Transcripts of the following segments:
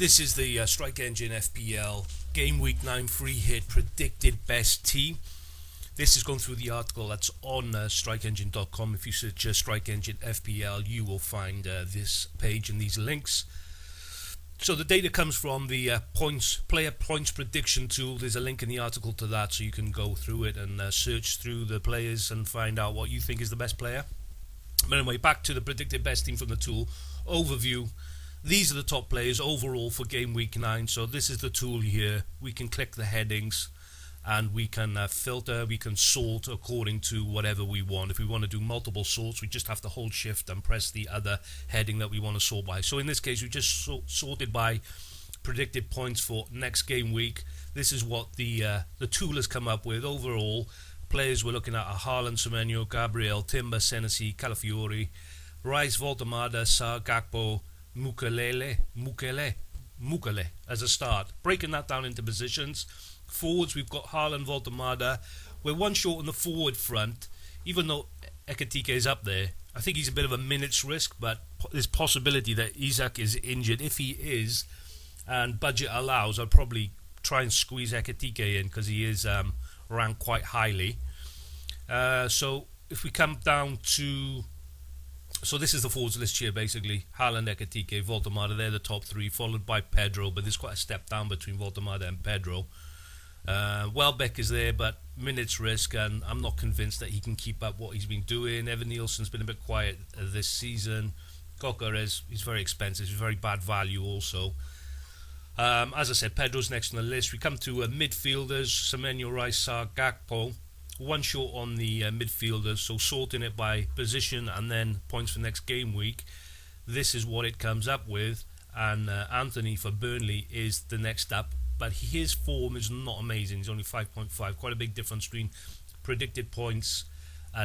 This is the StrikeEngine FPL Game Week 9 free hit predicted best team. This is going through the article that's on StrikeEngine.com. If you search StrikeEngine FPL, you will find this page and these links. So the data comes from the player points prediction tool. There's a link in the article to that, so you can go through it and search through the players and find out what you think is the best player. But anyway, back to the predicted best team from the tool. Overview. These are the top players overall for Game Week 9. So this is the tool here. We can click the headings and we can filter, we can sort according to whatever we want. If we want to do multiple sorts, we just have to hold shift and press the other heading that we want to sort by. So in this case, we just sorted by predicted points for next game week. This is what the tool has come up with. Overall, players we're looking at are Haaland, Semenyo, Gabriel, Timber, Senesi, Calafiori, Rice, Voltemada, Sarr, Gakpo, Mukele as a start. Breaking that down into positions. Forwards, we've got Haaland, Voltemada. We're one short on the forward front, even though Ekitike is up there. I think he's a bit of a minutes risk, but there's possibility that Isak is injured. If he is, and budget allows, I'll probably try and squeeze Ekitike in because he is ranked quite highly. So if we come down to... So this is the forwards list here, basically. Haaland, Ekitike, Voltemada, they're the top three, followed by Pedro, but there's quite a step down between Voltemada and Pedro. Welbeck is there, but minutes risk, and I'm not convinced that he can keep up what he's been doing. Evan Nielsen's been a bit quiet this season. Coquerez, he's very expensive, he's very bad value also. As I said, Pedro's next on the list. We come to midfielders, Semenyo, Rice, Sarr, Gakpo. One short on the midfielders, so sorting it by position and then points for next game week. This is what it comes up with, and Anthony for Burnley is the next up, but his form is not amazing. He's only 5.5, quite a big difference between predicted points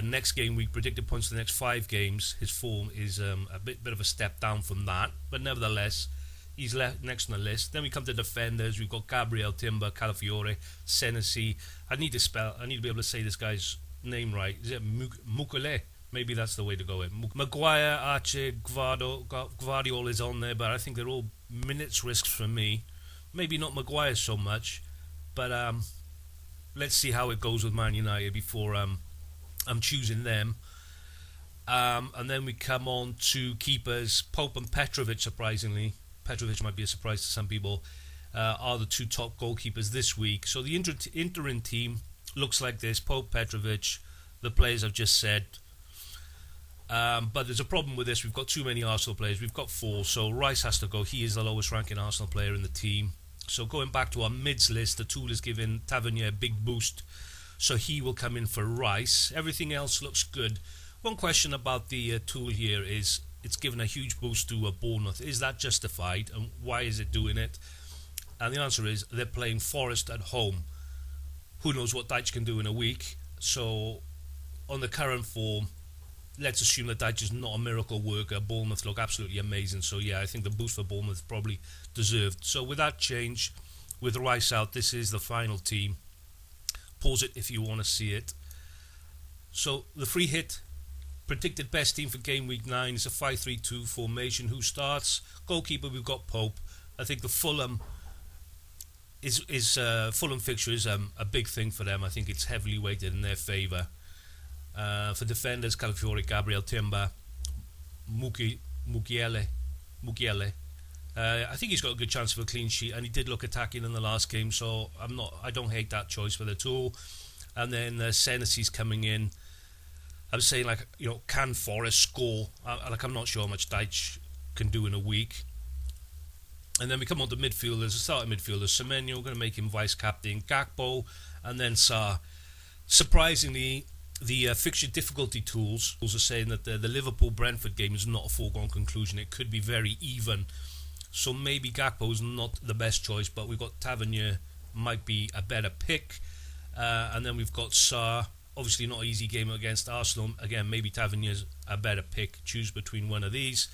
next game week, predicted points for the next 5 games. His form is a bit of a step down from that, but nevertheless, he's next on the list. Then we come to defenders. We've got Gabriel, Timber, Calafiore, Senesi. I need to be able to say this guy's name right. Is it Mukele? Maybe that's the way to go. Maguire, Archer, Gvardiol is on there, but I think they're all minutes risks for me. Maybe not Maguire so much, but let's see how it goes with Man United before I'm choosing them. And then we come on to keepers. Pope and Petrovic, surprisingly. Petrovic might be a surprise to some people, are the two top goalkeepers this week. So the interim team looks like this. Pope, Petrovic, the players I've just said. But there's a problem with this. We've got too many Arsenal players. We've got 4, so Rice has to go. He is the lowest ranking Arsenal player in the team. So going back to our mids list, the tool is giving Tavernier a big boost. So he will come in for Rice. Everything else looks good. One question about the tool here is, it's given a huge boost to Bournemouth. Is that justified, and why is it doing it? And the answer is they're playing Forest at home. Who knows what Dyche can do in a week? So on the current form, let's assume that Dyche is not a miracle worker. Bournemouth look absolutely amazing. So yeah, I think the boost for Bournemouth probably deserved. So with that change, with Rice out, this is the final team. Pause it if you want to see it. So the free hit predicted best team for game week 9 is a 5-3-2 formation. Who starts? Goalkeeper, we've got Pope. I think the Fulham Fulham fixture is a big thing for them. I think it's heavily weighted in their favour. For defenders, Calafiori, Gabriel, Timber, Mukiele. I think he's got a good chance of a clean sheet, and he did look attacking in the last game, so I don't hate that choice for the tool. And then Senesi's coming in. I'm saying, can Forest score? I'm not sure how much Dyche can do in a week. And then we come on to midfielders, starting midfielders. Semenyo, going to make him vice-captain. Gakpo, and then Sarr. Surprisingly, the fixture difficulty tools are saying that the Liverpool-Brentford game is not a foregone conclusion. It could be very even. So maybe Gakpo is not the best choice, but we've got Tavernier, might be a better pick. And then we've got Sarr. Obviously not an easy game against Arsenal. Again, maybe Tavernier's a better pick. Choose between one of these.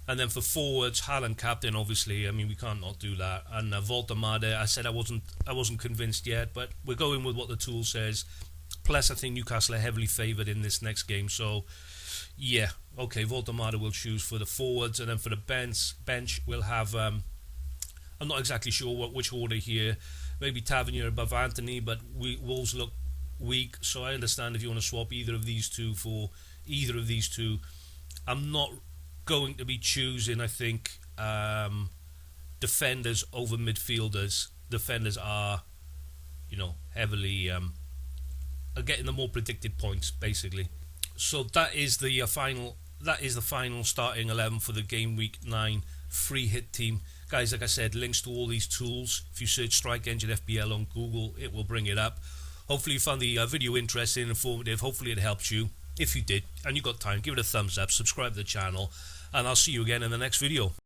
And then for forwards, Haaland captain, obviously. I mean, we can't not do that. And Voltemada, I said I wasn't convinced yet, but we're going with what the tool says. Plus, I think Newcastle are heavily favoured in this next game. So, yeah, okay, Voltemada will choose for the forwards. And then for the bench we'll have I'm not exactly sure which order here. Maybe Tavernier above Anthony, but Wolves look weak, so I understand if you want to swap either of these two for either of these two. I'm not going to be choosing, I think, defenders over midfielders. Defenders are, heavily are getting the more predicted points, basically. So that is the final starting 11 for the game week 9 free hit team. Guys, like I said, links to all these tools. If you search StrikeEngine FPL on Google, it will bring it up. Hopefully you found the video interesting and informative. Hopefully it helped you. If you did, and you got time, give it a thumbs up, subscribe to the channel, and I'll see you again in the next video.